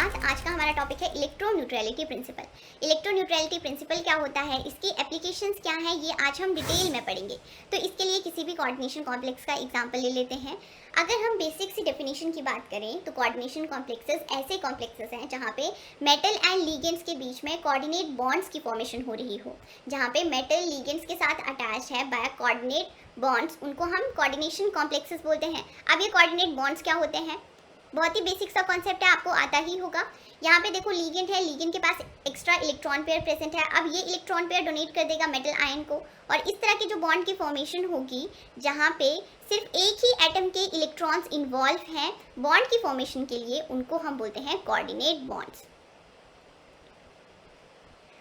साथ आज का हमारा टॉपिक है इलेक्ट्रोन्यूट्रलिटी प्रिंसिपल। इलेक्ट्रोन्यूट्रलिटी प्रिंसिपल क्या होता है, इसकी एप्लीकेशंस क्या है, ये आज हम डिटेल में पढ़ेंगे। तो इसके लिए किसी भी कोऑर्डिनेशन कॉम्प्लेक्स का एग्जांपल ले लेते हैं। अगर हम बेसिक सी डेफिनेशन की बात करें तो कोऑर्डिनेशन कॉम्प्लेक्सेस ऐसे कॉम्प्लेक्सेस हैं जहाँ पे मेटल एंड लीगेंड्स के बीच में कोऑर्डिनेट बॉन्ड्स की फॉर्मेशन हो रही हो। जहाँ पे मेटल लीगेंड्स के साथ अटैच है बाय कोऑर्डिनेट बॉन्ड्स, उनको हम कोऑर्डिनेशन कॉम्प्लेक्सेस बोलते हैं। अब ये कोऑर्डिनेट बॉन्ड्स क्या होते हैं, बहुत ही बेसिक सा कॉन्सेप्ट है, आपको आता ही होगा। यहाँ पे देखो लीगेंड है, लीगेंड के पास एक्स्ट्रा इलेक्ट्रॉन पेयर प्रेजेंट है। अब ये इलेक्ट्रॉन पेयर डोनेट कर देगा मेटल आयन को, और इस तरह की जो बॉन्ड की फॉर्मेशन होगी जहाँ पे सिर्फ एक ही एटम के इलेक्ट्रॉन्स इन्वॉल्व हैं बॉन्ड की फॉर्मेशन के लिए, उनको हम बोलते हैं कोऑर्डिनेट बॉन्ड्स।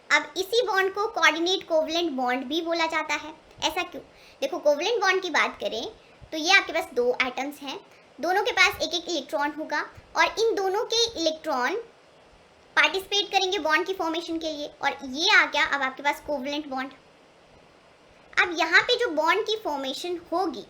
अब इसी बॉन्ड को कोऑर्डिनेट कोवलेंट बॉन्ड भी बोला जाता है। ऐसा क्यों? देखो, कोवलेंट बॉन्ड की बात करें तो ये आपके पास दो एटम्स हैं, दोनों के पास एक एक इलेक्ट्रॉन होगा, और इन दोनों के इलेक्ट्रॉन पार्टिसिपेट करेंगे बॉन्ड की फॉर्मेशन के लिए, और ये आ गया अब आपके पास कोवलेंट बॉन्ड। अब यहाँ पे जो बॉन्ड की फॉर्मेशन होगी,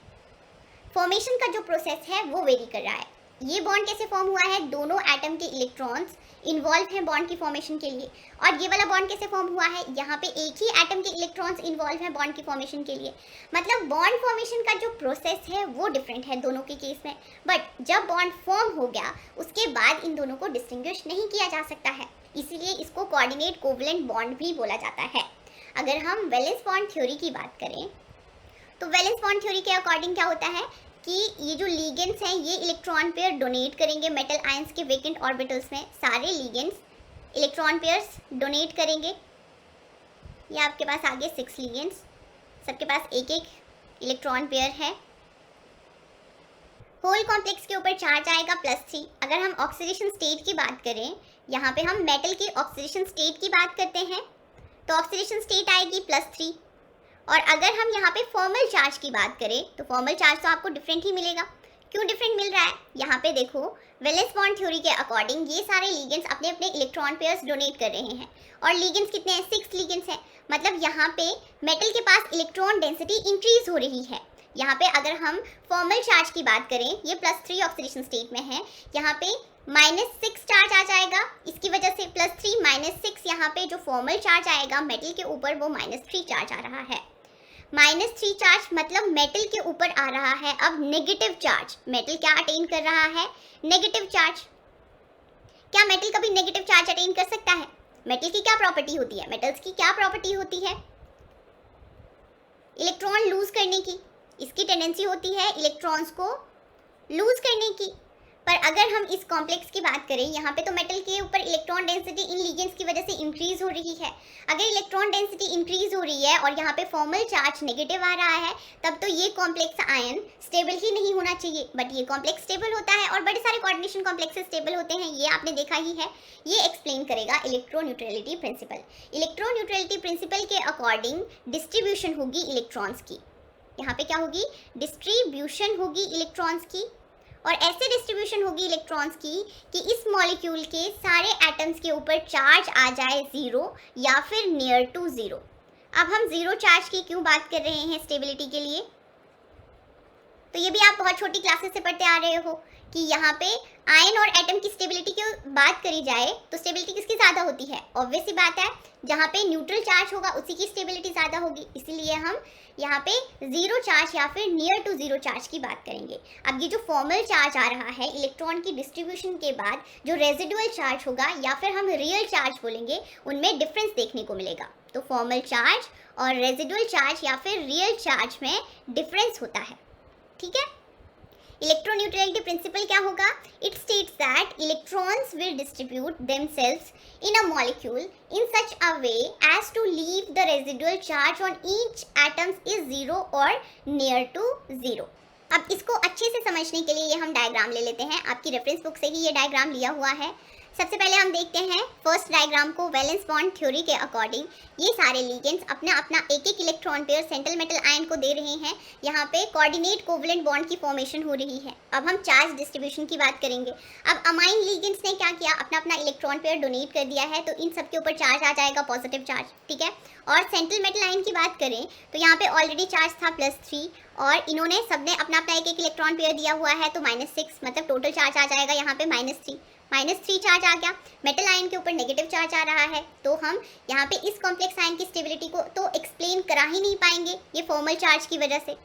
फॉर्मेशन का जो प्रोसेस है वो वेरी कर रहा है। ये बॉन्ड कैसे फॉर्म हुआ है, दोनों एटम के इलेक्ट्रॉन्स इन्वॉल्व हैं बॉन्ड की फॉर्मेशन के लिए। और ये वाला बॉन्ड कैसे फॉर्म हुआ है, यहाँ पे एक ही एटम के इलेक्ट्रॉन्स इन्वॉल्व हैं बॉन्ड की फॉर्मेशन के लिए। मतलब बॉन्ड फॉर्मेशन का जो प्रोसेस है वो डिफरेंट है दोनों के केस में, बट जब बॉन्ड फॉर्म हो गया उसके बाद इन दोनों को डिस्टिंग्विश नहीं किया जा सकता है, इसीलिए इसको कोऑर्डिनेट कोवलेंट बॉन्ड भी बोला जाता है। अगर हम वैलेंस बॉन्ड थ्योरी की बात करें तो वैलेंस बॉन्ड थ्योरी के अकॉर्डिंग क्या होता है कि ये जो लीगेंड्स हैं ये इलेक्ट्रॉन पेयर डोनेट करेंगे मेटल आयंस के वेकेंट ऑर्बिटल्स में। सारे लीगेंड्स इलेक्ट्रॉन पेयर्स डोनेट करेंगे। ये आपके पास आगे 6 लीगेंड्स, सबके पास एक एक इलेक्ट्रॉन पेयर है। होल कॉम्प्लेक्स के ऊपर चार्ज आएगा +3। अगर हम ऑक्सीडेशन स्टेट की बात करें, यहाँ पे हम मेटल के ऑक्सीडेशन स्टेट की बात करते हैं, तो ऑक्सीडेशन स्टेट आएगी +3। और अगर हम यहाँ पे फॉर्मल चार्ज की बात करें तो फॉर्मल चार्ज तो आपको डिफरेंट ही मिलेगा। क्यों डिफरेंट मिल रहा है, यहाँ पे देखो वैलेंस बॉन्ड थ्योरी के अकॉर्डिंग ये सारे लीगेंड्स अपने अपने इलेक्ट्रॉन पेयर्स डोनेट कर रहे हैं, और लीगेंड्स कितने हैं, 6 लीगेंड्स हैं। मतलब यहाँ पे मेटल के पास इलेक्ट्रॉन डेंसिटी इंक्रीज हो रही है। यहाँ पे अगर हम फॉर्मल चार्ज की बात करें, ये +3 ऑक्सीडेशन स्टेट में है, यहाँ पे -6 चार्ज आ जाएगा, इसकी वजह से +3 -6 यहाँ पे जो फॉर्मल चार्ज आएगा मेटल के ऊपर वो -3 चार्ज आ रहा है। -3 चार्ज मतलब मेटल के ऊपर आ रहा है अब नेगेटिव चार्ज। मेटल क्या अटेन कर रहा है, नेगेटिव चार्ज। क्या मेटल कभी नेगेटिव चार्ज अटेन कर सकता है? मेटल की क्या प्रॉपर्टी होती है, मेटल्स की क्या प्रॉपर्टी होती है, इलेक्ट्रॉन लूज करने की। इसकी टेंडेंसी होती है इलेक्ट्रॉन्स को लूज करने की। पर अगर हम इस कॉम्प्लेक्स की बात करें, यहाँ पे तो मेटल के ऊपर इलेक्ट्रॉन डेंसिटी इन लीगेंड्स की वजह से इंक्रीज हो रही है। अगर इलेक्ट्रॉन डेंसिटी इंक्रीज हो रही है और यहाँ पे फॉर्मल चार्ज नेगेटिव आ रहा है, तब तो ये कॉम्प्लेक्स आयन स्टेबल ही नहीं होना चाहिए, बट ये कॉम्प्लेक्स स्टेबल होता है, और बड़े सारे कोऑर्डिनेशन कॉम्प्लेक्सेस स्टेबल होते हैं, ये आपने देखा ही है। ये एक्सप्लेन करेगा इलेक्ट्रोन्यूट्रलिटी प्रिंसिपल। इलेक्ट्रोन्यूट्रलिटी प्रिंसिपल के अकॉर्डिंग डिस्ट्रीब्यूशन होगी इलेक्ट्रॉन्स की। यहाँ पे क्या होगी, डिस्ट्रीब्यूशन होगी इलेक्ट्रॉन्स की, और ऐसे डिस्ट्रीब्यूशन होगी इलेक्ट्रॉन्स की कि इस मॉलिक्यूल के सारे एटम्स के ऊपर चार्ज आ जाए 0 या फिर नियर टू 0। अब हम 0 चार्ज की क्यों बात कर रहे हैं स्टेबिलिटी के लिए, तो ये भी आप बहुत छोटी क्लासेस से पढ़ते आ रहे हो कि यहाँ पे आयन और एटम की स्टेबिलिटी की बात करी जाए तो स्टेबिलिटी किसकी ज़्यादा होती है, ऑब्वियस सी बात है, जहाँ पे न्यूट्रल चार्ज होगा उसी की स्टेबिलिटी ज़्यादा होगी। इसीलिए हम यहाँ पे 0 चार्ज या फिर नियर टू 0 चार्ज की बात करेंगे। अब ये जो फॉर्मल चार्ज आ रहा है इलेक्ट्रॉन की डिस्ट्रीब्यूशन के बाद, जो रेजिडुअल चार्ज होगा या फिर हम रियल चार्ज बोलेंगे, उनमें डिफरेंस देखने को मिलेगा। तो फॉर्मल चार्ज और रेजिडुअल चार्ज या फिर रियल चार्ज में डिफरेंस होता है, ठीक है। इलेक्ट्रोन्यूट्रलिटी प्रिंसिपल क्या होगा, it states that electrons will distribute themselves in a molecule in such a way as to leave the residual charge on each atoms is 0 और नियर टू 0। अब इसको अच्छे से समझने के लिए ये हम डायग्राम ले लेते हैं, आपकी रेफरेंस बुक से ही ये डायग्राम लिया हुआ है। सबसे पहले हम देखते हैं फर्स्ट डायग्राम को। वैलेंस बॉन्ड थ्योरी के अकॉर्डिंग ये सारे लीगेंड्स अपना अपना एक एक electron pair central metal ion को दे रहे हैं। यहाँ पे कोऑर्डिनेट कोवलेंट बॉन्ड की फॉर्मेशन हो रही है। अब हम चार्ज डिस्ट्रीब्यूशन की बात करेंगे। अब अमाइन लीगेंड्स ने क्या किया, अपना अपना इलेक्ट्रॉन पेयर डोनेट कर दिया है, तो इन सब के ऊपर चार्ज आ जाएगा पॉजिटिव चार्ज, ठीक है। और सेंट्रल मेटल आयन की बात करें तो यहाँ पे ऑलरेडी चार्ज था +3, और इन्होंने सबने अपना अपना एक एक इलेक्ट्रॉन पेयर दिया हुआ है, तो -6 मतलब टोटल चार्ज आ जाएगा यहाँ पे -3। -3 चार्ज आ गया, मेटल आयन के ऊपर नेगेटिव चार्ज आ रहा है, तो हम यहाँ पे इस कॉम्प्लेक्स आयन की स्टेबिलिटी को तो एक्सप्लेन करा ही नहीं पाएंगे ये फॉर्मल चार्ज की वजह से।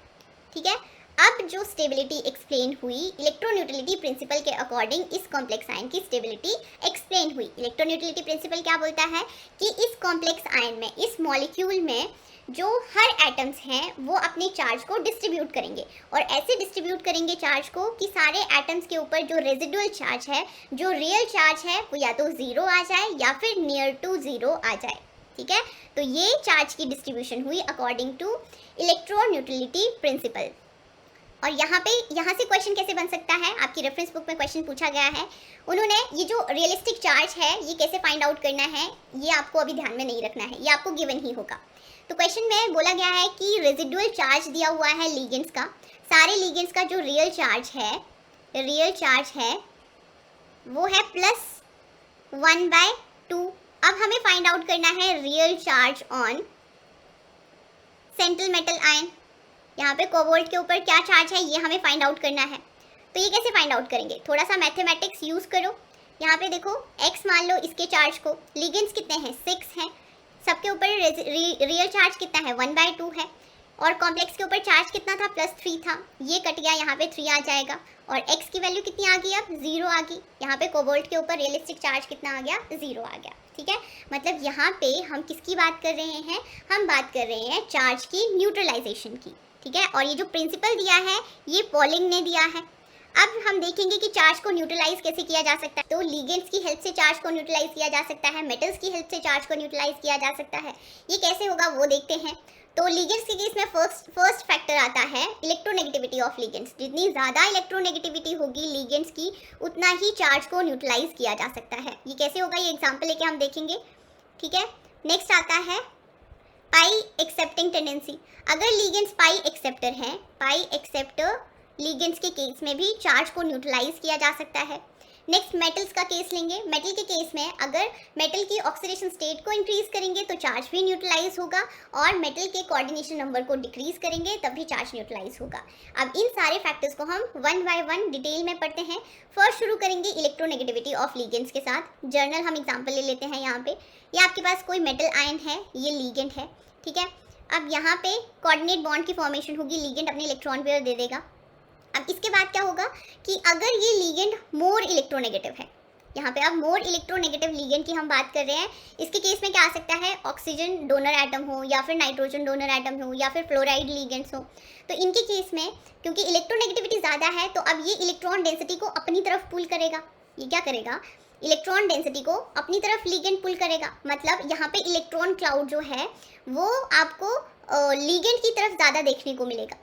ठीक है, अब जो स्टेबिलिटी एक्सप्लेन हुई इलेक्ट्रोन्यूट्रलिटी प्रिंसिपल के अकॉर्डिंग, इस कॉम्प्लेक्स आयन की स्टेबिलिटी एक्सप्लेन हुई। इलेक्ट्रोन्यूट्रलिटी प्रिंसिपल क्या बोलता है कि इस कॉम्प्लेक्स आयन में, इस मॉलिक्यूल में जो हर एटम्स हैं वो अपने चार्ज को डिस्ट्रीब्यूट करेंगे, और ऐसे डिस्ट्रीब्यूट करेंगे चार्ज को कि सारे एटम्स के ऊपर जो रेजिडुअल चार्ज है, जो रियल चार्ज है, वो या तो 0 आ जाए या फिर नियर टू 0 आ जाए। ठीक है, तो ये चार्ज की डिस्ट्रीब्यूशन हुई अकॉर्डिंग टू इलेक्ट्रोन्यूट्रलिटी प्रिंसिपल। और यहाँ से क्वेश्चन कैसे बन सकता है, आपकी रेफरेंस बुक में क्वेश्चन पूछा गया है, उन्होंने ये जो रियलिस्टिक चार्ज है ये कैसे फाइंड आउट करना है ये आपको अभी ध्यान में नहीं रखना है, ये आपको गिवन ही होगा। तो क्वेश्चन में बोला गया है कि रेजिडुअल चार्ज दिया हुआ है लिगेंड्स का, सारे लिगेंड्स का जो रियल चार्ज है वो है +1/2। अब हमें फाइंड आउट करना है real charge on central metal ion. यहाँ पे कोबाल्ट के ऊपर क्या चार्ज है ये हमें फाइंड आउट करना है। तो ये कैसे फाइंड आउट करेंगे, थोड़ा सा मैथमेटिक्स यूज़ करो। यहाँ पे देखो x मान लो, इसके चार्ज को, लिगेंड्स कितने हैं 6 हैं, सबके ऊपर रियल चार्ज कितना है 1/2 है, और कॉम्प्लेक्स के ऊपर चार्ज कितना था +3 था, ये कट गया, यहाँ पे 3 आ जाएगा, और x की वैल्यू कितनी आ गई, अब 0 आ गई। यहाँ पे कोबाल्ट के ऊपर रियलिस्टिक चार्ज कितना आ गया, 0 आ गया। ठीक है, मतलब यहाँ पे हम किसकी बात कर रहे हैं, हम बात कर रहे हैं चार्ज की न्यूट्रलाइजेशन की। ठीक है, और ये जो प्रिंसिपल दिया है ये पॉलिंग ने दिया है। अब हम देखेंगे कि चार्ज को न्यूट्रलाइज कैसे किया जा सकता है। तो लिगेंड्स की हेल्प से चार्ज को न्यूट्रलाइज किया जा सकता है, मेटल्स की हेल्प से चार्ज को न्यूट्रलाइज किया जा सकता है। ये कैसे होगा वो देखते हैं। तो लिगेंड्स के केस में फर्स्ट फैक्टर आता है इलेक्ट्रोनेगेटिविटी ऑफ लिगेंड्स। जितनी ज़्यादा इलेक्ट्रोनेगेटिविटी होगी लिगेंड्स की, उतना ही चार्ज को न्यूट्रलाइज किया जा सकता है। ये कैसे होगा, ये एग्जाम्पल लेके हम देखेंगे। ठीक है, नेक्स्ट आता है पाई एक्सेप्टिंग टेंडेंसी। अगर लिगेंड्स पाई एक्सेप्टर हैं, पाई एक्सेप्टर लिगेंड्स के केस में भी चार्ज को न्यूट्रलाइज किया जा सकता है। नेक्स्ट मेटल्स का केस लेंगे। मेटल के केस में अगर मेटल की ऑक्सीडेशन स्टेट को इंक्रीज करेंगे तो चार्ज भी न्यूट्रलाइज होगा, और मेटल के कोऑर्डिनेशन नंबर को डिक्रीज करेंगे तब भी चार्ज न्यूट्रलाइज होगा। अब इन सारे फैक्टर्स को हम 1 बाय 1 डिटेल में पढ़ते हैं। फर्स्ट शुरू करेंगे इलेक्ट्रोनेगेटिविटी ऑफ लिगेंड्स के साथ। जर्नल हम एग्जाम्पल ले लेते हैं। यहाँ पे ये आपके पास कोई मेटल आयन है, ये लिगेंड है। ठीक है, अब यहाँ पे कोऑर्डिनेट बॉन्ड की फॉर्मेशन होगी, लिगेंड अपने इलेक्ट्रॉन पेयर दे देगा। अब इसके बाद क्या होगा कि अगर ये लिगेंड मोर इलेक्ट्रोनेगेटिव है, यहाँ पे अब मोर इलेक्ट्रोनेगेटिव लिगेंड की हम बात कर रहे हैं, इसके केस में क्या आ सकता है, ऑक्सीजन डोनर एटम हो या फिर नाइट्रोजन डोनर एटम हो या फिर फ्लोराइड लिगेंड्स हो। तो इनके केस में क्योंकि इलेक्ट्रोनेगेटिविटी ज़्यादा है तो अब ये इलेक्ट्रॉन डेंसिटी को अपनी तरफ पुल करेगा। ये क्या करेगा, इलेक्ट्रॉन डेंसिटी को अपनी तरफ लिगेंड पुल करेगा। मतलब यहाँ पे इलेक्ट्रॉन क्लाउड जो है वो आपको लिगेंड की तरफ ज़्यादा देखने को मिलेगा।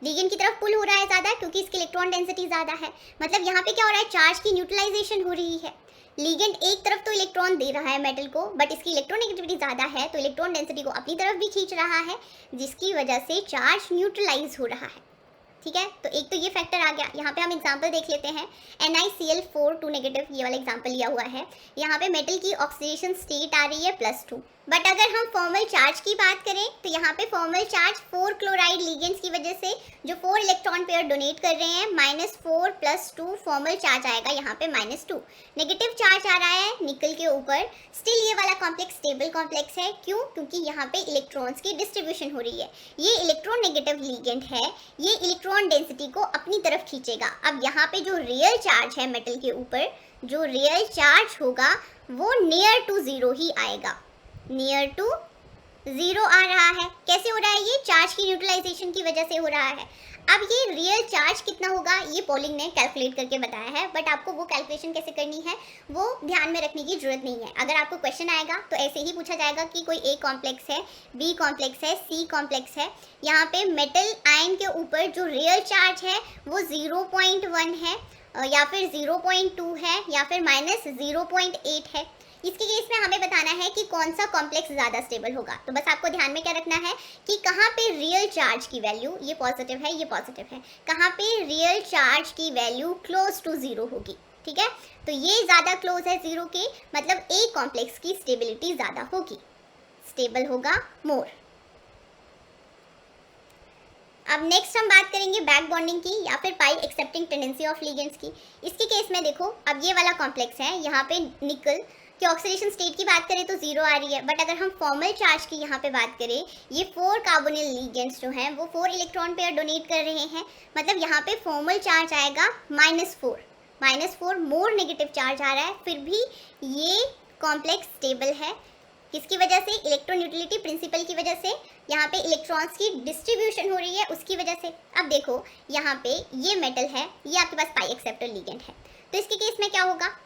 लिगेंड की तरफ पुल हो रहा है ज़्यादा क्योंकि इसकी इलेक्ट्रॉन डेंसिटी ज़्यादा है। मतलब यहाँ पे क्या हो रहा है, चार्ज की न्यूट्रलाइजेशन हो रही है। लिगेंड एक तरफ तो इलेक्ट्रॉन दे रहा है मेटल को, बट इसकी इलेक्ट्रोनेगेटिविटी ज़्यादा है तो इलेक्ट्रॉन डेंसिटी को अपनी तरफ भी खींच रहा है, जिसकी वजह से चार्ज न्यूट्रलाइज हो रहा है। ठीक है, तो एक तो ये फैक्टर आ गया। यहाँ पे हम एग्जांपल देख लेते हैं। NiCl4 2 नेगेटिव, ये वाला एग्जांपल लिया हुआ है। यहाँ पे मेटल की ऑक्सीडेशन स्टेट आ रही है +2। बट अगर हम फॉर्मल चार्ज की बात करें तो यहाँ पे फॉर्मल चार्ज 4 क्लोराइड लिगेंड्स की वजह से जो 4 इलेक्ट्रॉन पेयर डोनेट कर रहे हैं, -4 + 2 फॉर्मल चार्ज आएगा यहाँ पे -2। नेगेटिव चार्ज आ रहा है निकल के ऊपर। स्टिल ये वाला कॉम्प्लेक्स स्टेबल कॉम्प्लेक्स है। क्यों, क्योंकि यहाँ पे इलेक्ट्रॉन्स की डिस्ट्रीब्यूशन हो रही है। ये इलेक्ट्रोनेगेटिव लिगेंड है, ये इलेक्ट्रॉन डेंसिटी को अपनी तरफ खींचेगा। अब यहाँ पे जो रियल चार्ज है मेटल के ऊपर, जो रियल चार्ज होगा वो नियर टू 0 ही आएगा। नियर टू 0 आ रहा है। कैसे हो रहा है, ये चार्ज की न्यूट्रलाइजेशन की वजह से हो रहा है। अब ये रियल चार्ज कितना होगा ये पॉलिंग ने कैलकुलेट करके बताया है, बट आपको वो कैलकुलेशन कैसे करनी है वो ध्यान में रखने की जरूरत नहीं है। अगर आपको क्वेश्चन आएगा तो ऐसे ही पूछा जाएगा कि कोई A कॉम्प्लेक्स है, B कॉम्प्लेक्स है, C कॉम्प्लेक्स है। यहाँ पे मेटल आयन के ऊपर जो रियल चार्ज है वो 0.1 है, या फिर 0.2 है, या फिर -0.8 है। इसके केस में हमें बताना है कि कौन सा कॉम्प्लेक्स ज़्यादा स्टेबल होगा। तो बस आपको ध्यान में क्या रखना है कि कहाँ पे रियल चार्ज की वैल्यू, ये पॉजिटिव है, ये पॉजिटिव है, कहाँ पे रियल चार्ज की वैल्यू क्लोज टू 0 होगी। ठीक है, तो ये ज़्यादा क्लोज है 0 के, मतलब A कॉम्प्लेक्स की स्टेबिलिटी ज़्यादा होगी, स्टेबल होगा मोर। अब नेक्स्ट हम बात करेंगे बैक बॉन्डिंग की या फिर पाई एक्सेप्टिंग टेंडेंसी ऑफ लिगेंड्स की। इसके केस में देखो, अब ये वाला कॉम्प्लेक्स है, यहाँ पे निकल कि ऑक्सीडेशन स्टेट की बात करें तो 0 आ रही है, बट अगर हम फॉर्मल चार्ज की यहाँ पे बात करें, ये 4 कार्बोनिल लिगेंड्स जो हैं वो 4 इलेक्ट्रॉन पेयर डोनेट कर रहे हैं। मतलब यहाँ पे फॉर्मल चार्ज आएगा -4 मोर नेगेटिव चार्ज आ रहा है, फिर भी ये कॉम्प्लेक्स स्टेबल है। किसकी वजह से? इलेक्ट्रोन्यूट्रलिटी प्रिंसिपल की वजह से। यहाँ पे इलेक्ट्रॉन्स की डिस्ट्रीब्यूशन हो रही है उसकी वजह से। अब देखो यहाँ पे ये मेटल है, ये आपके पास पाई एक्सेप्टर लिगेंड है, तो इसके केस में क्या होगा?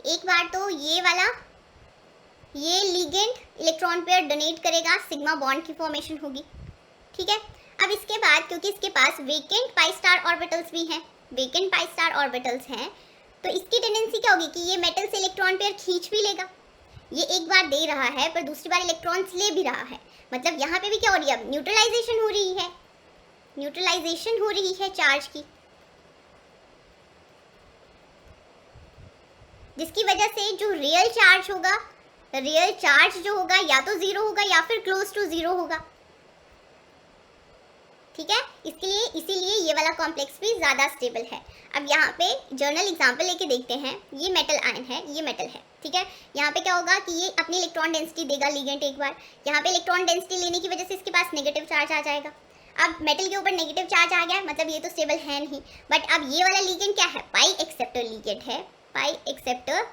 एक बार तो ये लिगेंड इलेक्ट्रॉन पेयर डोनेट करेगा, सिग्मा बॉन्ड की फॉर्मेशन होगी, ठीक है। अब इसके बाद क्योंकि इसके पास वेकेंट पाई स्टार ऑर्बिटल्स भी हैं, वेकेंट पाई स्टार ऑर्बिटल्स हैं, तो इसकी टेंडेंसी क्या होगी कि ये मेटल से इलेक्ट्रॉन पेयर खींच भी लेगा। ये एक बार दे रहा है पर दूसरी बार इलेक्ट्रॉन्स ले भी रहा है, मतलब यहाँ पे भी क्या हो रही है? अब न्यूट्रलाइजेशन हो रही है, न्यूट्रलाइजेशन हो रही है चार्ज की, जिसकी वजह से जो रियल चार्ज होगा, रियल चार्ज जो होगा या तो 0 होगा या फिर क्लोज टू 0 होगा, ठीक है। इसके लिए इसीलिए ये वाला कॉम्प्लेक्स भी ज़्यादा स्टेबल है। अब यहाँ पे जर्नल एग्जांपल लेके देखते हैं। ये मेटल आयन है, ये मेटल है, ठीक है। यहाँ पे क्या होगा कि ये अपनी इलेक्ट्रॉन डेंसिटी देगा लिगेंड एक बार, यहाँ पे इलेक्ट्रॉन डेंसिटी लेने की वजह से इसके पास नेगेटिव चार्ज आ जाएगा। अब मेटल के ऊपर नेगेटिव चार्ज आ गया, मतलब ये तो स्टेबल है नहीं, बट अब ये वाला लिगेंड क्या है? पाई एक्सेप्टर लिगेंड है, पाई एक्सेप्टर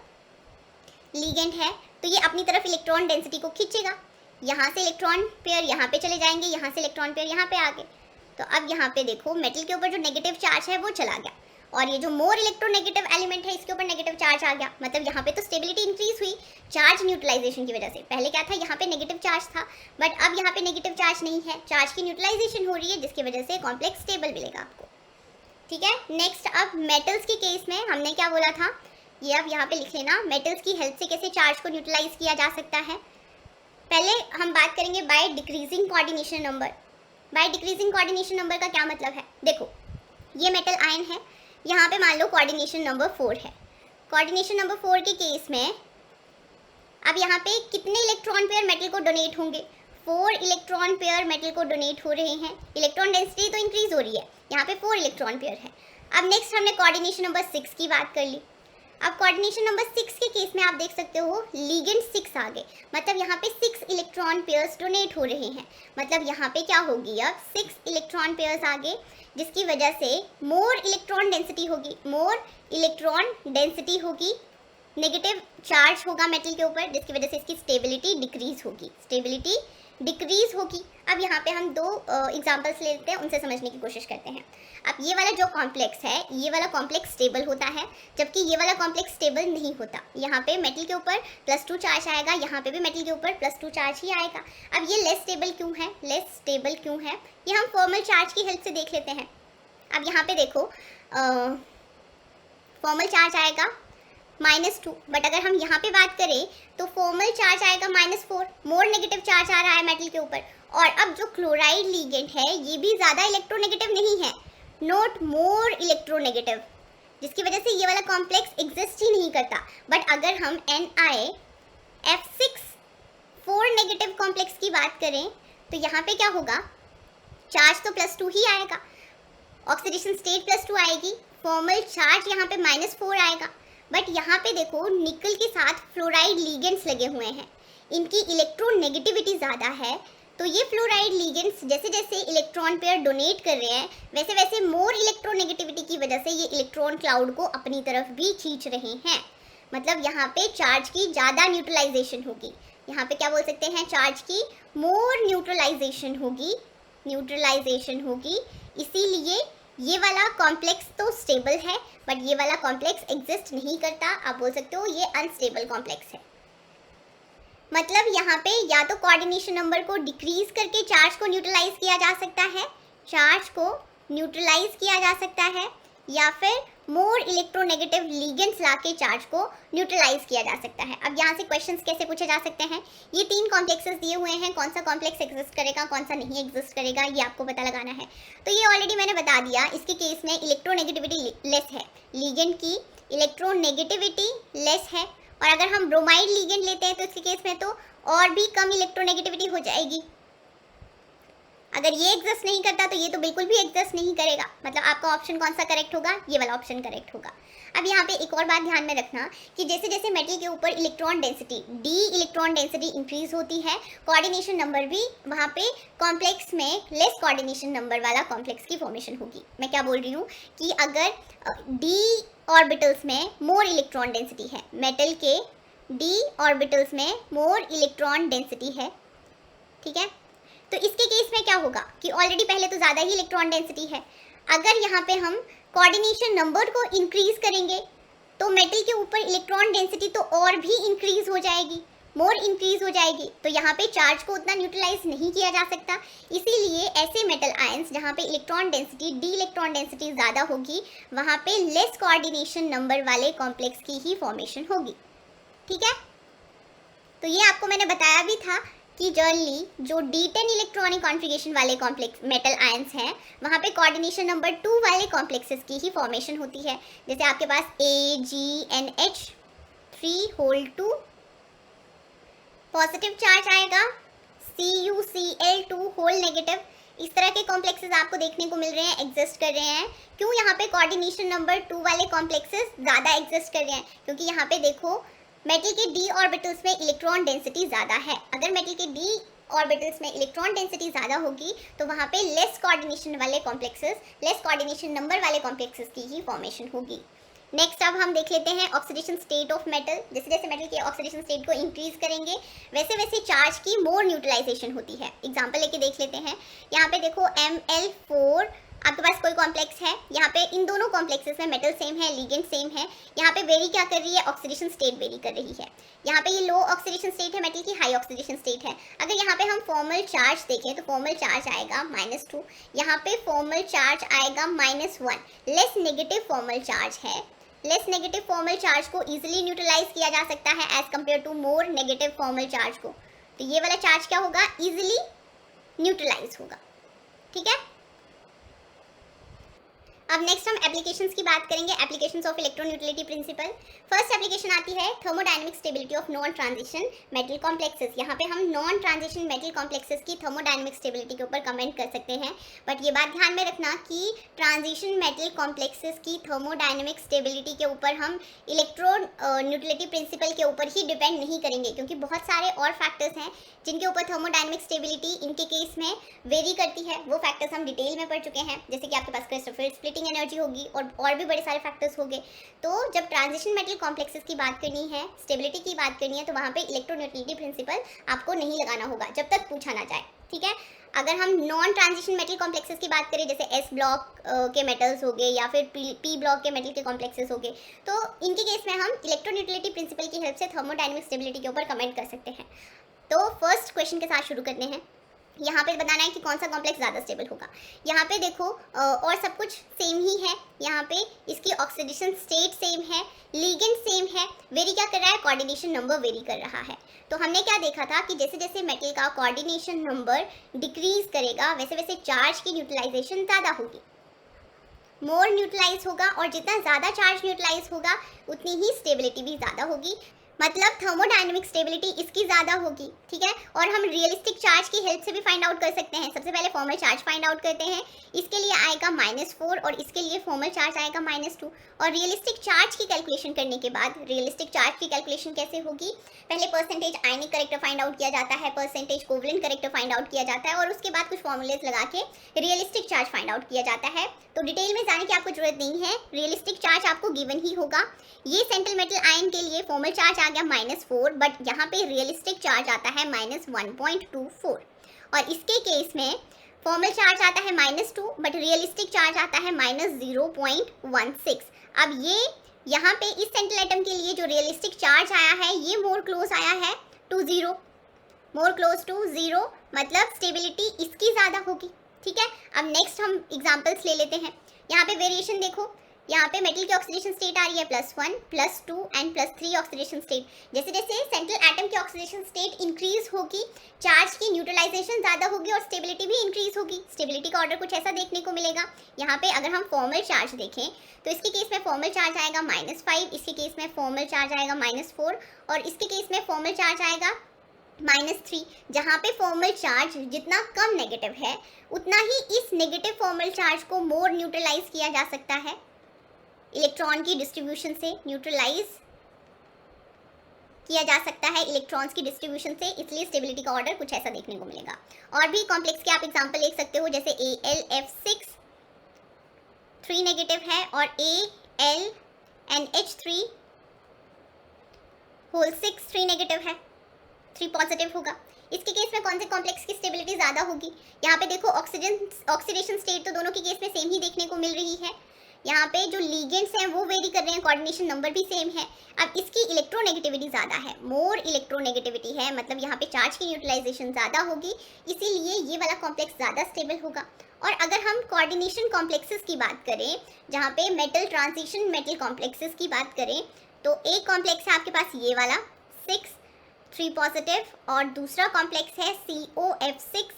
लिगेंड है, तो ये अपनी तरफ इलेक्ट्रॉन डेंसिटी को खींचेगा। यहाँ से इलेक्ट्रॉन पेयर यहाँ पे चले जाएंगे, यहाँ से इलेक्ट्रॉन पेयर यहाँ पे आ गए, तो अब यहाँ पे देखो मेटल के ऊपर जो नेगेटिव चार्ज है वो चला गया, और ये जो मोर इलेक्ट्रोनेगेटिव एलिमेंट है इसके ऊपर नेगेटिव चार्ज आ गया। मतलब यहाँ पे तो स्टेबिलिटी इंक्रीज हुई चार्ज न्यूट्रलाइजेशन की वजह से। पहले क्या था? यहाँ पे नेगेटिव चार्ज था, बट अब यहाँ पे नेगेटिव चार्ज नहीं है, चार्ज की न्यूट्रलाइजेशन हो रही है, जिसकी वजह से कॉम्प्लेक्स स्टेबल मिलेगा आपको, ठीक है। नेक्स्ट, अब मेटल्स के केस में हमने क्या बोला था, ये अब यहाँ पे लिख लेना, मेटल्स की हेल्प से कैसे चार्ज को न्यूट्रलाइज किया जा सकता है। पहले हम बात करेंगे by decreasing coordination number. By decreasing coordination number का क्या मतलब है? देखो ये मेटल आयन है, यहाँ पे मान लो कोऑर्डिनेशन नंबर 4 है। कोऑर्डिनेशन नंबर 4 के केस में अब यहाँ पे कितने इलेक्ट्रॉन पेयर मेटल को डोनेट होंगे? 4 इलेक्ट्रॉन पेयर मेटल को डोनेट हो रहे हैं। इलेक्ट्रॉन डेंसिटी तो इंक्रीज हो रही है, यहाँ पे 4 इलेक्ट्रॉन पेयर है। अब नेक्स्ट हमने कोऑर्डिनेशन नंबर 6 की बात कर ली। अब कोऑर्डिनेशन नंबर 6 के केस में आप देख सकते हो लिगेंड 6 आ गए, मतलब यहाँ पे 6 इलेक्ट्रॉन पेयर्स डोनेट हो रहे हैं। मतलब यहाँ पे क्या होगी? अब 6 इलेक्ट्रॉन पेयर्स आ गए, जिसकी वजह से मोर इलेक्ट्रॉन डेंसिटी होगी, मोर इलेक्ट्रॉन डेंसिटी होगी, नेगेटिव चार्ज होगा मेटल के ऊपर, जिसकी वजह से इसकी स्टेबिलिटी डिक्रीज होगी, स्टेबिलिटी डिक्रीज होगी। अब यहाँ पे हम 2 एग्जांपल्स लेते हैं, उनसे समझने की कोशिश करते हैं। अब ये वाला जो कॉम्प्लेक्स है, ये वाला कॉम्प्लेक्स स्टेबल होता है, जबकि ये वाला कॉम्प्लेक्स स्टेबल नहीं होता। यहाँ पे मेटल के ऊपर +2 चार्ज आएगा, यहाँ पे भी मेटल के ऊपर +2 चार्ज ही आएगा। अब ये लेस स्टेबल क्यों है? लेस स्टेबल क्यों है ये हम फॉर्मल चार्ज की हेल्प से देख लेते हैं। अब यहाँ पे देखो फॉर्मल चार्ज आएगा -2, बट अगर हम यहाँ पे बात करें तो फॉर्मल चार्ज आएगा -4, मोर नेगेटिव चार्ज आ रहा है मेटल के ऊपर। और अब जो क्लोराइड लिगेंड है ये भी ज़्यादा इलेक्ट्रोनेगेटिव नहीं है, नॉट मोर इलेक्ट्रोनेगेटिव, जिसकी वजह से ये वाला कॉम्प्लेक्स एग्जिस्ट ही नहीं करता। बट अगर हम NiF6 4 नेगेटिव कॉम्प्लेक्स की बात करें तो यहाँ पे क्या होगा? चार्ज तो +2 ही आएगा, ऑक्सीडेशन स्टेट +2 आएगी, फॉर्मल चार्ज यहाँ पे -4 आएगा। बट यहाँ पे देखो निकल के साथ फ्लोराइड लिगेंड्स लगे हुए हैं, इनकी इलेक्ट्रोनेगेटिविटी ज़्यादा है, तो ये फ्लोराइड लिगेंड्स जैसे जैसे इलेक्ट्रॉन पेयर डोनेट कर रहे हैं वैसे वैसे मोर इलेक्ट्रोनेगेटिविटी की वजह से ये इलेक्ट्रॉन क्लाउड को अपनी तरफ भी खींच रहे हैं। मतलब यहाँ पे चार्ज की ज़्यादा न्यूट्रलाइजेशन होगी, यहाँ पे क्या बोल सकते हैं? चार्ज की मोर न्यूट्रलाइजेशन होगी, न्यूट्रलाइजेशन होगी। इसीलिए ये वाला कॉम्प्लेक्स तो स्टेबल है, बट ये वाला कॉम्प्लेक्स एग्जिस्ट नहीं करता। आप बोल सकते हो ये अनस्टेबल कॉम्प्लेक्स है। मतलब यहाँ पे या तो कोऑर्डिनेशन नंबर को डिक्रीज करके चार्ज को न्यूट्रलाइज किया जा सकता है, चार्ज को न्यूट्रलाइज किया जा सकता है, या फिर मोर इलेक्ट्रोनेगेटिव लिगेंड्स लाके चार्ज को न्यूट्रलाइज किया जा सकता है। अब यहाँ से क्वेश्चंस कैसे पूछे जा सकते हैं? ये 3 कॉम्प्लेक्सेस दिए हुए हैं, कौन सा कॉम्प्लेक्स एग्जिस्ट करेगा, कौन सा नहीं एग्जिस्ट करेगा, ये आपको पता लगाना है। तो ये ऑलरेडी मैंने बता दिया। इसके केस में इलेक्ट्रोनेगेटिविटी लेस है, लिगेंड की इलेक्ट्रोनेगेटिविटी लेस है, और अगर हम ब्रोमाइड लिगेंड लेते हैं तो इसके केस में तो और भी कम इलेक्ट्रोनेगेटिविटी हो जाएगी। अगर ये एग्जिस्ट नहीं करता तो ये तो बिल्कुल भी एग्जिस्ट नहीं करेगा। मतलब आपका ऑप्शन कौन सा करेक्ट होगा? ये वाला ऑप्शन करेक्ट होगा। अब यहाँ पे एक और बात ध्यान में रखना कि जैसे जैसे मेटल के ऊपर electron density D electron density increase होती है, कोऑर्डिनेशन नंबर भी वहाँ पे कॉम्प्लेक्स में लेस कोऑर्डिनेशन नंबर वाला कॉम्प्लेक्स की फॉर्मेशन होगी। मैं क्या बोल रही हूँ कि अगर डी ऑर्बिटल्स में मोर इलेक्ट्रॉन डेंसिटी है, मेटल के डी ऑर्बिटल्स में मोर इलेक्ट्रॉन डेंसिटी है, ठीक है, तो इसके केस में क्या होगा कि ऑलरेडी पहले तो ज़्यादा ही इलेक्ट्रॉन डेंसिटी है। अगर यहाँ पे हम कोऑर्डिनेशन नंबर को इंक्रीज करेंगे तो मेटल के ऊपर इलेक्ट्रॉन डेंसिटी तो और भी इंक्रीज हो जाएगी, मोर इंक्रीज हो जाएगी। तो यहाँ पे चार्ज को उतना न्यूट्रलाइज नहीं किया जा सकता। इसीलिए ऐसे मेटल आयंस जहाँ पे electron density D electron density ज़्यादा होगी, वहाँ पे लेस कोऑर्डिनेशन नंबर वाले कॉम्प्लेक्स की ही फॉर्मेशन होगी, ठीक है। तो ये आपको मैंने बताया भी था कि जनरली जो D10 इलेक्ट्रॉनिक कॉन्फ़िगरेशन वाले कॉम्प्लेक्स मेटल आयंस हैं, वहाँ पे कोऑर्डिनेशन नंबर 2 वाले कॉम्प्लेक्सेस की ही फॉर्मेशन होती है। जैसे आपके पास AgNH3 पॉजिटिव चार्ज आएगा, CuCl2 नेगेटिव। इस तरह के कॉम्प्लेक्सेस आपको देखने को मिल रहे हैं, एग्जिस्ट कर रहे हैं। क्यों यहाँ पे कोऑर्डिनेशन नंबर 2 वाले कॉम्प्लेक्सेस ज़्यादा एग्जिस्ट कर रहे हैं? क्योंकि यहाँ पे देखो मेटल के डी ऑर्बिटल्स में इलेक्ट्रॉन डेंसिटी ज़्यादा है। अगर मेटल के डी ऑर्बिटल्स में इलेक्ट्रॉन डेंसिटी ज़्यादा होगी तो वहाँ पे लेस कोऑर्डिनेशन वाले कॉम्प्लेक्सेस, लेस कोऑर्डिनेशन नंबर वाले कॉम्प्लेक्सेस की ही फॉर्मेशन होगी। नेक्स्ट अब हम देख लेते हैं ऑक्सीडेशन स्टेट ऑफ मेटल। जैसे जैसे मेटल के ऑक्सीडेशन स्टेट को इंक्रीज करेंगे वैसे वैसे चार्ज की मोर न्यूट्रलाइजेशन होती है। एग्जांपल लेके देख लेते हैं। यहाँ पे देखो Ml4 आपके पास कोई कॉम्प्लेक्स है, यहाँ पे इन दोनों कॉम्प्लेक्सेस में मेटल सेम है, लिगेंड सेम है। यहाँ पे वेरी क्या कर रही है? ऑक्सीडेशन स्टेट वेरी कर रही है। यहाँ पे ये लो ऑक्सीडेशन स्टेट है मेटल की, हाई ऑक्सीडेशन स्टेट है। अगर यहाँ पे हम फॉर्मल चार्ज देखें तो फॉर्मल चार्ज आएगा -2, यहाँ पे फॉर्मल चार्ज आएगा -1। लेस नेगेटिव फॉर्मल चार्ज है। लेस नेगेटिव फॉर्मल चार्ज को इजीली न्यूट्रलाइज किया जा सकता है as compare to more negative formal charge को। तो ये वाला चार्ज क्या होगा? इजीली न्यूट्रलाइज होगा, ठीक है। अब नेक्स्ट हम एप्लीकेशंस की बात करेंगे, applications of electroneutrality principle. First application आती है thermodynamic stability of non transition metal complexes. यहाँ पे हम नॉन ट्रांजिशन मेटल कॉम्प्लेक्सेस की थर्मोडायनेमिक स्टेबिलिटी के ऊपर कमेंट कर सकते हैं। बट ये बात ध्यान में रखना कि ट्रांजिशन मेटल कॉम्प्लेक्सेस की थर्मोडायनेमिक स्टेबिलिटी के ऊपर हम इलेक्ट्रोन्यूट्रलिटी प्रिंसिपल के ऊपर ही डिपेंड नहीं करेंगे, क्योंकि बहुत सारे और फैक्टर्स हैं जिनके ऊपर थर्मोडायनेमिक स्टेबिलिटी इनके केस में वेरी करती है। वो फैक्टर्स हम डिटेल में पढ़ चुके हैं, जैसे कि आपके पास क्रिस्टोफर स्प्लिटिंग एनर्जी होगी और भी बड़े सारे फैक्टर्स होंगे। तो जब ट्रांजिशन मेटल कॉम्प्लेक्सेस की बात करनी है, स्टेबिलिटी की बात करनी है, तो वहाँ पे इलेक्ट्रोन्यूट्रलिटी प्रिंसिपल आपको नहीं लगाना होगा जब तक पूछा ना जाए, ठीक है। अगर हम नॉन ट्रांजिशन मेटल कॉम्प्लेक्सेस की बात करें, जैसे S ब्लॉक के मेटल्स हो गए या फिर P ब्लॉक के मेटल के कॉम्प्लेक्सेस हो गए, तो इनके केस में हम इलेक्ट्रोन्यूट्रलिटी प्रिंसिपल की हेल्प से थर्मोडायनेमिक स्टेबिलिटी के ऊपर कमेंट कर सकते हैं। तो फर्स्ट क्वेश्चन के साथ शुरू करते हैं। यहाँ पे बताना है कि कौन सा कॉम्प्लेक्स ज़्यादा स्टेबल होगा। यहाँ पे देखो और सब कुछ सेम ही है। यहाँ पे इसकी ऑक्सीडेशन स्टेट सेम है, लिगेंड सेम है। वेरी क्या कर रहा है? कोऑर्डिनेशन नंबर वेरी कर रहा है। तो हमने क्या देखा था कि जैसे जैसे मेटल का कोऑर्डिनेशन नंबर डिक्रीज करेगा वैसे वैसे चार्ज की न्यूट्रलाइजेशन ज़्यादा होगी, मोर न्यूट्रलाइज होगा, और जितना ज़्यादा चार्ज न्यूट्रलाइज होगा उतनी ही स्टेबिलिटी भी ज़्यादा होगी। मतलब थर्मोडायनेमिक स्टेबिलिटी इसकी ज़्यादा होगी, ठीक है। और हम रियलिस्टिक चार्ज की हेल्प से भी फाइंड आउट कर सकते हैं। सबसे पहले फॉर्मल चार्ज फाइंड आउट करते हैं। इसके लिए आएगा -4 और इसके लिए फॉर्मल चार्ज आएगा -2। और रियलिस्टिक चार्ज की कैलकुलेशन करने के बाद, रियलिस्टिक चार्ज की कैलकुलेशन कैसे होगी? पहले परसेंटेज आयनिक करेक्टर फाइंड आउट किया जाता है, percentage covalent character find out किया जाता है, और उसके बाद कुछ फॉर्मूलेज लगा के रियलिस्टिक चार्ज फाइंड आउट किया जाता है। तो डिटेल में जाने की आपको जरूरत नहीं है, रियलिस्टिक चार्ज आपको गिवन ही होगा। ये सेंट्रल मेटल आयन के लिए फॉर्मल चार्ज आ गया -4, बट यहाँ पे रियलिस्टिक चार्ज आता है -1.24, और इसके केस में फॉर्मल चार्ज आता है -2 बट रियलिस्टिक चार्ज आता है -0.16। अब ये यहाँ पे इस सेंट्रल एटम के लिए जो रियलिस्टिक चार्ज आया है ये मोर क्लोज आया है टू 0, मोर क्लोज टू 0, मतलब स्टेबिलिटी इसकी ज़्यादा होगी, ठीक है। अब नेक्स्ट हम एग्जांपल्स ले लेते हैं। यहाँ पे वेरिएशन देखो, यहाँ पे मेटल की ऑक्सीडेशन स्टेट आ रही है +1, +2 एंड +3 ऑक्सीडेशन स्टेट। जैसे जैसे सेंट्रल एटम की ऑक्सीडेशन स्टेट इंक्रीज होगी, चार्ज की न्यूट्रलाइजेशन ज़्यादा होगी और स्टेबिलिटी भी इंक्रीज होगी। स्टेबिलिटी का ऑर्डर कुछ ऐसा देखने को मिलेगा। यहाँ पे अगर हम फॉर्मल चार्ज देखें तो इसके केस में फॉर्मल चार्ज आएगा -5, इसके केस में फॉर्मल चार्ज आएगा -4, और इसके केस में फॉर्मल चार्ज आएगा -3, जहाँ पे फॉर्मल चार्ज जितना कम नेगेटिव है उतना ही इस नेगेटिव फॉर्मल चार्ज को मोर न्यूट्रलाइज किया जा सकता है, इलेक्ट्रॉन की डिस्ट्रीब्यूशन से न्यूट्रलाइज किया जा सकता है इलेक्ट्रॉन्स की डिस्ट्रीब्यूशन से, इसलिए स्टेबिलिटी का ऑर्डर कुछ ऐसा देखने को मिलेगा। और भी कॉम्प्लेक्स के आप एग्जांपल देख सकते हो, जैसे AlF6 3 नेगेटिव है और AlNH3 होल 6 3 नेगेटिव है, 3 पॉजिटिव होगा। इसके केस में कौन से कॉम्प्लेक्स की स्टेबिलिटी ज़्यादा होगी? यहाँ पे देखो ऑक्सीडेशन स्टेट तो दोनों के केस में सेम ही देखने को मिल रही है। यहाँ पे जो लीगेंड्स हैं वो वेरी कर रहे हैं, कोऑर्डिनेशन नंबर भी सेम है। अब इसकी इलेक्ट्रोनेगेटिविटी ज़्यादा है, मोर इलेक्ट्रोनेगेटिविटी है, मतलब यहाँ पे चार्ज की न्यूट्रलाइजेशन ज़्यादा होगी, इसीलिए ये वाला कॉम्प्लेक्स ज़्यादा स्टेबल होगा। और अगर हम कोऑर्डिनेशन कॉम्प्लेक्सेस की बात करें, जहाँ पे मेटल ट्रांजिशन मेटल कॉम्प्लेक्सेस की बात करें, तो एक कॉम्प्लेक्स है आपके पास ये वाला 6 3 पॉजिटिव और दूसरा कॉम्प्लेक्स है COF6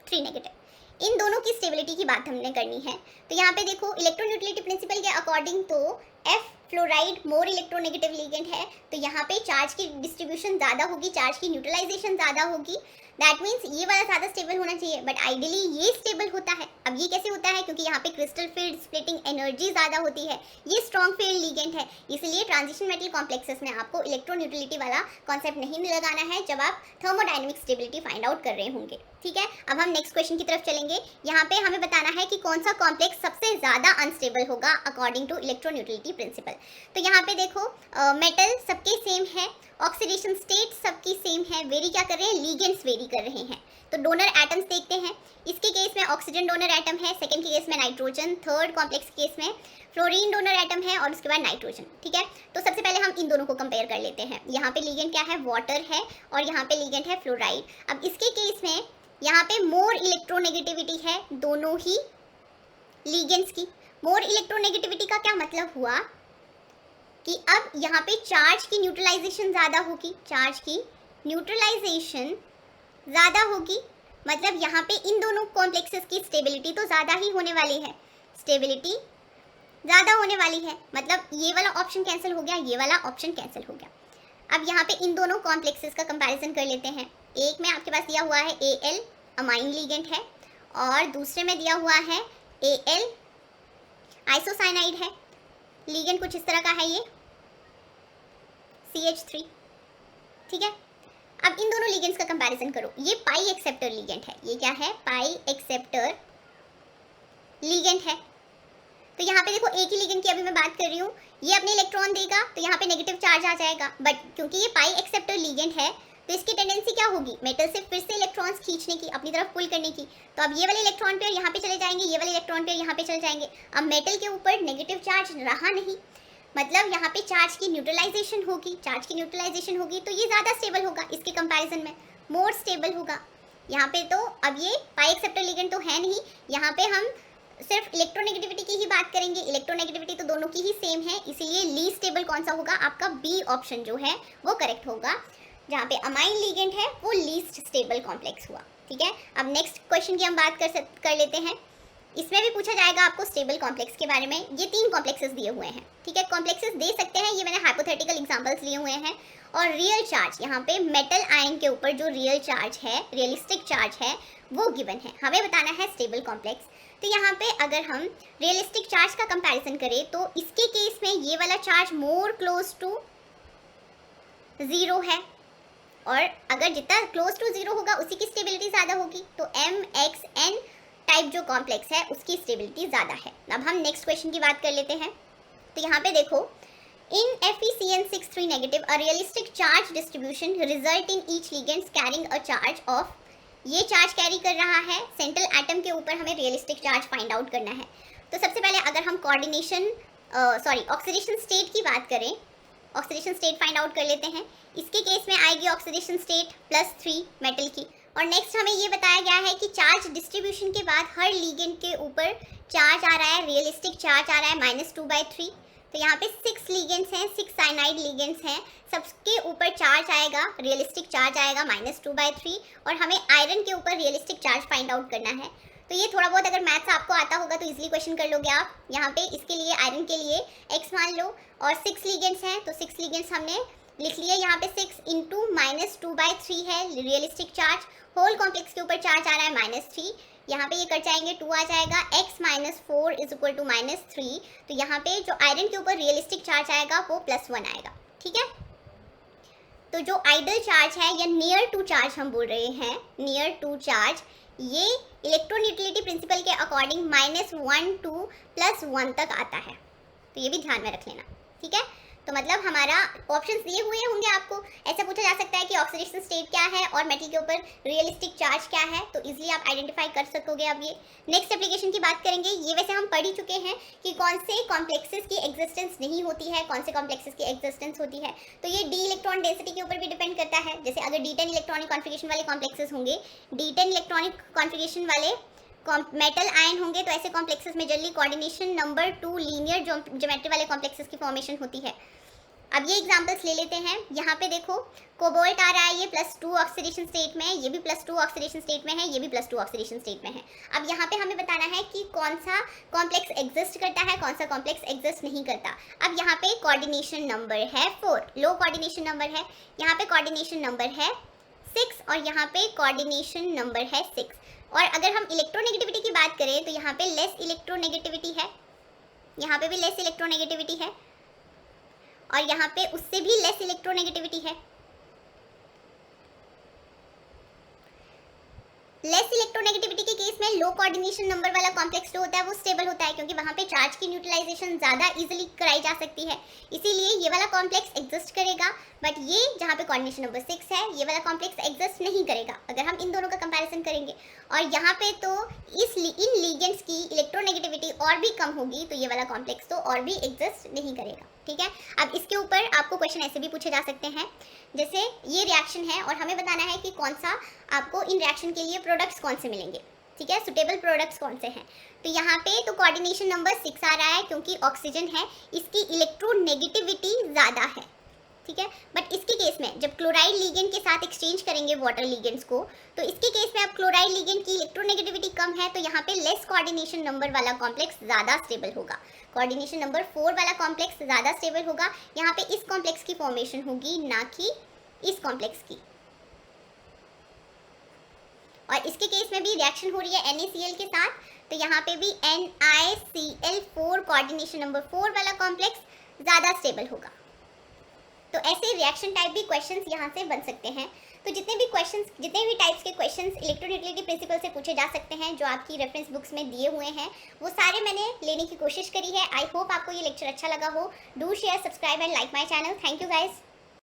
3 नेगेटिव। इन दोनों की स्टेबिलिटी की बात हमने करनी है। तो यहाँ पे देखो इलेक्ट्रोन्यूट्रलिटी प्रिंसिपल के अकॉर्डिंग तो F fluoride more electronegative ligand है, तो यहाँ पे चार्ज की डिस्ट्रीब्यूशन ज़्यादा होगी, चार्ज की न्यूट्रलाइजेशन ज़्यादा होगी। दैट मीन्स ये वाला ज़्यादा स्टेबल होना चाहिए, बट आइडियली ये स्टेबल होता है। अब ये कैसे होता है? क्योंकि यहाँ पे क्रिस्टल फील्ड स्प्लिटिंग एनर्जी ज़्यादा होती है, ये स्ट्रॉन्ग फील्ड लिगेंड है, इसलिए ट्रांजिशन मेटल कॉम्प्लेक्सेस में आपको इलेक्ट्रोन्यूट्रलिटी वाला कॉन्सेप्ट नहीं लगाना है जब आप थर्मोडाइनमिक स्टेबिलिटी फाइंड आउट कर रहे होंगे। ठीक है, अब हम नेक्स्ट क्वेश्चन की तरफ चलेंगे। यहाँ पे हमें बताना है कि कौन सा कॉम्प्लेक्स सबसे ज़्यादा अनस्टेबल होगा अकॉर्डिंग टू इलेक्ट्रोन्यूट्रलिटी प्रिंसिपल। तो यहाँ पे देखो मेटल सबके सेम है, ऑक्सीडेशन स्टेट सबकी सेम है, वेरी क्या कर रहे हैं? लीगेंड्स वेरी कर रहे हैं। तो डोनर एटम्स देखते हैं, इसके केस में ऑक्सीजन डोनर एटम है, सेकंड के केस में नाइट्रोजन, थर्ड कॉम्प्लेक्स केस में फ्लोरीन डोनर एटम है और उसके बाद नाइट्रोजन। ठीक है, तो सबसे पहले हम इन दोनों को कंपेयर कर लेते हैं। यहाँ पे लीगेंड क्या है? वाटर है, और यहाँ पे लीगेंड है फ्लोराइड। अब इसके केस में यहाँ पे मोर इलेक्ट्रोनेगेटिविटी है दोनों ही लीगेंड्स की। मोर इलेक्ट्रोनेगेटिविटी का क्या मतलब हुआ कि अब यहाँ पे चार्ज की न्यूट्रलाइजेशन ज़्यादा होगी, चार्ज की न्यूट्रलाइजेशन ज़्यादा होगी, मतलब यहाँ पे इन दोनों कॉम्प्लेक्सेस की स्टेबिलिटी तो ज़्यादा ही होने वाली है, स्टेबिलिटी ज़्यादा होने वाली है, मतलब ये वाला ऑप्शन कैंसिल हो गया, ये वाला ऑप्शन कैंसिल हो गया। अब यहाँ पे इन दोनों कॉम्प्लेक्सेस का कंपैरिजन कर लेते हैं। एक में आपके पास दिया हुआ है Al अमाइन लीगेंड है, और दूसरे में दिया हुआ है Al आइसोसाइनाइड है, लीगेंड कुछ इस तरह का है, ये CH3। ठीक है, अब इन दोनों लिगेंड्स का कंपैरिजन करो। ये पाई एक्सेप्टर लिगेंड है, ये क्या है? पाई एक्सेप्टर लिगेंड है। तो यहाँ पे देखो एक ही लिगेंड की अभी मैं बात कर रही हूँ, ये अपने इलेक्ट्रॉन देगा तो यहाँ पे नेगेटिव चार्ज आ जाएगा, बट क्योंकि ये पाई एक्सेप्टर लिगेंड है तो इसकी टेंडेंसी क्या होगी? मेटल से फिर से इलेक्ट्रॉन्स खींचने की, अपनी तरफ पुल करने की। तो अब ये वाले इलेक्ट्रॉन पेयर यहाँ पे चले जाएंगे, ये वाले इलेक्ट्रॉन पेयर यहाँ पे चले जाएंगे। अब मेटल के ऊपर नेगेटिव चार्ज रहा नहीं, मतलब यहाँ पे चार्ज की न्यूट्रलाइजेशन होगी, चार्ज की न्यूट्रलाइजेशन होगी तो ये ज़्यादा स्टेबल होगा, इसके कंपैरिजन में मोर स्टेबल होगा। यहाँ पे तो अब ये पाई एक्सेप्टर लिगेंड तो है नहीं, यहाँ पे हम सिर्फ इलेक्ट्रोनेगेटिविटी की ही बात करेंगे। इलेक्ट्रोनेगेटिविटी तो दोनों की ही सेम है, इसीलिए लीस्ट स्टेबल कौन सा होगा? आपका बी ऑप्शन जो है वो करेक्ट होगा, जहाँ पे अमाइन लिगेंड है वो लीस्ट स्टेबल कॉम्प्लेक्स हुआ। ठीक है, अब नेक्स्ट क्वेश्चन की हम बात कर लेते हैं। इसमें भी पूछा जाएगा आपको स्टेबल कॉम्प्लेक्स के बारे में। ये 3 कॉम्प्लेक्सेस दिए हुए हैं। ठीक है, कॉम्प्लेक्सेस दे सकते हैं, ये मैंने हाइपोथेटिकल एग्जांपल्स लिए हुए हैं। और रियल चार्ज, यहाँ पे मेटल आयन के ऊपर जो रियल चार्ज है, रियलिस्टिक चार्ज है, वो गिवन है, हमें बताना है स्टेबल कॉम्प्लेक्स। तो यहाँ पे अगर हम रियलिस्टिक चार्ज का कंपैरिजन करें तो इसके केस में ये वाला चार्ज मोर क्लोज टू 0 है, और अगर जितना क्लोज टू 0 होगा उसी की स्टेबिलिटी ज़्यादा होगी। तो MXN टाइप जो कॉम्प्लेक्स है उसकी स्टेबिलिटी ज़्यादा है। अब हम नेक्स्ट क्वेश्चन की बात कर लेते हैं। तो यहाँ पे देखो, इन FeCN6 3 negative a realistic charge distribution result in each ligands carrying a charge of, ये चार्ज कैरी कर रहा है सेंट्रल एटम के ऊपर, हमें रियलिस्टिक चार्ज फाइंड आउट करना है। तो सबसे पहले अगर हम ऑक्सीडेशन स्टेट की बात करें, ऑक्सीडेशन स्टेट फाइंड आउट कर लेते हैं। इसके केस में आएगी ऑक्सीडेशन स्टेट +3 मेटल की। और नेक्स्ट हमें ये बताया गया है कि चार्ज डिस्ट्रीब्यूशन के बाद हर लिगेंड के ऊपर चार्ज आ रहा है, रियलिस्टिक चार्ज आ रहा है -2/3। तो यहाँ पे 6 लिगेंड्स हैं, 6 साइनाइड लिगेंड्स हैं, सबके ऊपर चार्ज आएगा, रियलिस्टिक चार्ज आएगा -2/3, और हमें आयरन के ऊपर रियलिस्टिक चार्ज फाइंड आउट करना है। तो ये थोड़ा बहुत अगर मैथ्स आपको आता होगा तो इजीली क्वेश्चन कर लोगे आप। यहाँ पे इसके लिए आयरन के लिए x मान लो, और 6 लिगेंड्स हैं तो 6 लिगेंड्स हमने लिख लिया यहाँ पे 6 इंटू -2/3 है रियलिस्टिक चार्ज, होल कॉम्प्लेक्स के ऊपर चार्ज आ रहा है -3, यहाँ पे ये कट जाएंगे 2 आ जाएगा, x - 4 = -3, तो यहाँ पे जो आयरन के ऊपर रियलिस्टिक चार्ज आएगा वो +1 आएगा। ठीक है, तो जो आइडल चार्ज है या नियर टू चार्ज हम बोल रहे हैं, नियर टू चार्ज, ये इलेक्ट्रोन्यूट्रलिटी प्रिंसिपल के अकॉर्डिंग -1 to +1 तक आता है, तो ये भी ध्यान में रख लेना। ठीक है, तो मतलब हमारा ऑप्शंस दिए हुए होंगे आपको, ऐसा पूछा जा सकता है कि ऑक्सीडेशन स्टेट क्या है और मेटल के ऊपर रियलिस्टिक चार्ज क्या है, तो इजीली आप आइडेंटिफाई कर सकोगे। अब ये नेक्स्ट एप्लीकेशन की बात करेंगे, ये वैसे हम पढ़ ही चुके हैं कि कौन से कॉम्प्लेक्सेस की एग्जिस्टेंस नहीं होती है, कौन से कॉम्प्लेक्सेस की एग्जिस्टेंस होती है। तो ये डी इलेक्ट्रॉन डेंसिटी के ऊपर भी डिपेंड करता है। जैसे अगर D10 इलेक्ट्रॉनिक कॉन्फिगरेशन वाले कॉम्प्लेक्सेस होंगे, D10 इलेक्ट्रॉनिक कॉन्फिगरेशन वाले मेटल आयन होंगे, तो ऐसे कॉम्प्लेक्सेस में generally coordination number 2 linear geometry वाले कॉम्प्लेक्सेस की फॉर्मेशन होती है। अब ये एग्जांपल्स ले लेते हैं। यहाँ पे देखो कोबाल्ट आ रहा है, ये +2 ऑक्सीडेशन स्टेट में है, ये भी +2 ऑक्सीडेशन स्टेट में है, ये भी +2 ऑक्सीडेशन स्टेट में है। अब यहाँ पे हमें बताना है कि कौन सा कॉम्प्लेक्स एग्जिस्ट करता है, कौन सा कॉम्प्लेक्स एग्जिस्ट नहीं करता। अब यहाँ पे कोऑर्डिनेशन नंबर है 4, लो कोऑर्डिनेशन नंबर है, यहाँ पे कोऑर्डिनेशन नंबर है 6 और यहाँ पे कोऑर्डिनेशन नंबर है 6। और अगर हम इलेक्ट्रोनेगेटिविटी की बात करें तो यहाँ पे लेस इलेक्ट्रोनेगेटिविटी है, यहाँ पे भी लेस इलेक्ट्रोनेगेटिविटी है और यहाँ पे उससे भी लेस इलेक्ट्रोनेगेटिविटी है। लेस इलेक्ट्रोनेगेटिविटी के केस में लो कोऑर्डिनेशन नंबर वाला कॉम्प्लेक्स जो होता है वो स्टेबल होता है, क्योंकि वहाँ पे चार्ज की न्यूट्रलाइजेशन ज़्यादा इजीली कराई जा सकती है, इसीलिए ये वाला कॉम्प्लेक्स एग्जिस्ट करेगा। बट ये जहाँ पे कोऑर्डिनेशन नंबर 6 है, ये वाला कॉम्प्लेक्स एग्जिस्ट नहीं करेगा अगर हम इन दोनों का कंपैरिजन करेंगे। और यहाँ पे तो इन लीजेंड्स की इलेक्ट्रोनेगेटिविटी और भी कम होगी, तो ये वाला कॉम्प्लेक्स तो और भी एग्जिस्ट नहीं करेगा। ठीक है, अब इसके ऊपर आपको क्वेश्चन ऐसे भी पूछे जा सकते हैं, जैसे ये रिएक्शन है और हमें बताना है कि कौन सा आपको इन रिएक्शन के लिए प्रोडक्ट्स कौन से मिलेंगे। ठीक है, सुटेबल प्रोडक्ट्स कौन से हैं। तो यहाँ पे तो कोऑर्डिनेशन नंबर 6 आ रहा है, क्योंकि ऑक्सीजन है, इसकी इलेक्ट्रोनेगेटिविटी ज़्यादा है। ठीक है, बट इसके केस में जब क्लोराइड लीगेंड के साथ एक्सचेंज करेंगे वाटर लीगेंड्स को, तो इसके केस में अब क्लोराइड लीगेंड की इलेक्ट्रोनेगेटिविटी कम है, तो यहाँ पे लेस कोऑर्डिनेशन नंबर वाला कॉम्प्लेक्स ज़्यादा स्टेबल होगा। कोऑर्डिनेशन नंबर 4 वाला कॉम्प्लेक्स ज़्यादा स्टेबल होगा, यहाँ पे इस कॉम्प्लेक्स की फॉर्मेशन होगी, ना कि इस कॉम्प्लेक्स की। और इसके केस में भी रिएक्शन हो रही है NaCl के साथ, तो यहाँ पे भी NiCl4 कोऑर्डिनेशन नंबर 4 वाला कॉम्प्लेक्स ज़्यादा स्टेबल होगा। तो ऐसे रिएक्शन टाइप भी क्वेश्चंस यहाँ से बन सकते हैं। तो जितने भी टाइप्स के क्वेश्चंस इलेक्ट्रोन्यूट्रलिटी प्रिंसिपल से पूछे जा सकते हैं, जो आपकी रेफरेंस बुक्स में दिए हुए हैं, वो सारे मैंने लेने की कोशिश करी है। आई होप आपको ये लेक्चर अच्छा लगा हो। Do share, subscribe and like my channel. Thank you guys.